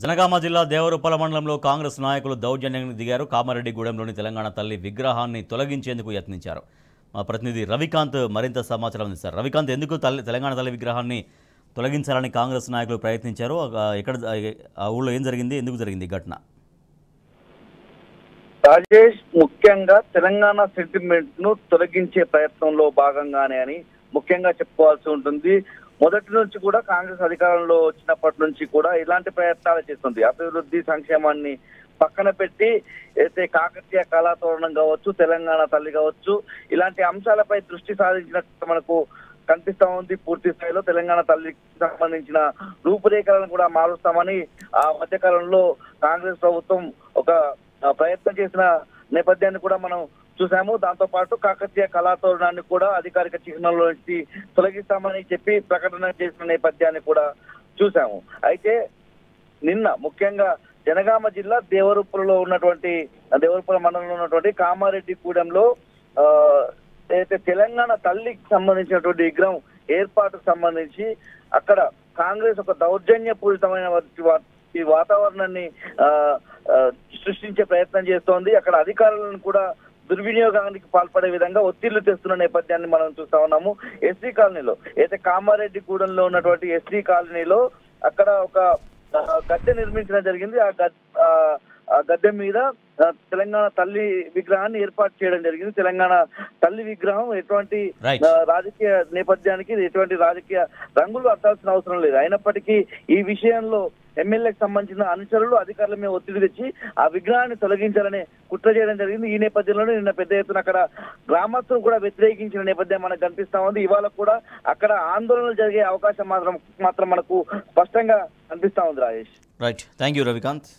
జనగామ జిల్లా దేవరుపల మండలంలో కాంగ్రెస్ నాయకులు దౌర్జన్యానికి దిగారు. కామారెడ్డిగూడెంలోని తెలంగాణ తల్లి విగ్రహాన్ని తొలగించేందుకు యత్నించారు. మా ప్రతినిధి రవికాంత్ మరింత సమాచారం అందిస్తారు. రవికాంత్, ఎందుకు తెలంగాణ తల్లి విగ్రహాన్ని తొలగించాలని కాంగ్రెస్ నాయకులు ప్రయత్నించారు? ఎక్కడ ఆ ఊళ్ళో ఏం జరిగింది, ఎందుకు జరిగింది ఘటన? రాజేష్, ముఖ్యంగా తెలంగాణ సెంటిమెంట్ ను తొలగించే ప్రయత్నంలో భాగంగానే అని ముఖ్యంగా చెప్పుకోవాల్సి ఉంటుంది. మొదటి నుంచి కూడా కాంగ్రెస్ అధికారంలో వచ్చినప్పటి నుంచి కూడా ఇలాంటి ప్రయత్నాలు చేస్తుంది. అభివృద్ధి సంక్షేమాన్ని పక్కన పెట్టి అయితే కాకతీయ కళాతోరణం కావచ్చు, తెలంగాణ తల్లి కావచ్చు, ఇలాంటి అంశాలపై దృష్టి సాధించినట్టు మనకు కనిపిస్తా ఉంది. పూర్తి స్థాయిలో తెలంగాణ తల్లికి సంబంధించిన రూపురేఖలను కూడా మారుస్తామని ఆ మధ్యకాలంలో కాంగ్రెస్ ప్రభుత్వం ఒక ప్రయత్నం చేసిన నేపథ్యాన్ని కూడా మనం చూసాము. దాంతో పాటు కాకతీయ కళాతోరణాన్ని కూడా అధికారిక చిహ్నంలో నుంచి తొలగిస్తామని చెప్పి ప్రకటన చేసిన నేపథ్యాన్ని కూడా చూసాము. అయితే నిన్న ముఖ్యంగా జనగామ జిల్లా దేవరుపలలో ఉన్నటువంటి దేవరుపల మండలంలో ఉన్నటువంటి కామారెడ్డిగూడెంలో అయితే తెలంగాణ తల్లికి సంబంధించినటువంటి విగ్రహం ఏర్పాటుకు సంబంధించి అక్కడ కాంగ్రెస్ ఒక దౌర్జన్యపూరితమైన ఈ వాతావరణాన్ని సృష్టించే ప్రయత్నం చేస్తోంది. అక్కడ అధికారులను కూడా దుర్వినియోగానికి పాల్పడే విధంగా ఒత్తిళ్లు తెస్తున్న నేపథ్యాన్ని మనం చూస్తా ఉన్నాము. ఎస్సీ కాలనీలో అయితే కామారెడ్డిగూడెంలో ఉన్నటువంటి ఎస్సీ కాలనీలో అక్కడ ఒక గద్దె నిర్మించడం జరిగింది. ఆ గద్దె మీద తెలంగాణ తల్లి విగ్రహాన్ని ఏర్పాటు చేయడం జరిగింది. తెలంగాణ తల్లి విగ్రహం ఎటువంటి రాజకీయ నేపథ్యానికి ఎటువంటి రాజకీయ రంగులు అట్టాల్సిన అవసరం లేదు. అయినప్పటికీ ఈ విషయంలో ఎమ్మెల్యేకి సంబంధించిన అనుచరులు అధికారుల మీద ఒత్తిడి తెచ్చి ఆ విగ్రహాన్ని తొలగించాలని కుట్ర చేయడం జరిగింది. ఈ నేపథ్యంలోనే నిన్న పెద్ద ఎత్తున అక్కడ గ్రామస్తులు కూడా వ్యతిరేకించిన నేపథ్యం మనకు కనిపిస్తా ఉంది. ఇవాళ కూడా అక్కడ ఆందోళనలు జరిగే అవకాశం మాత్రం మనకు స్పష్టంగా కనిపిస్తా ఉంది. Rajesh, right, thank you Ravikanth.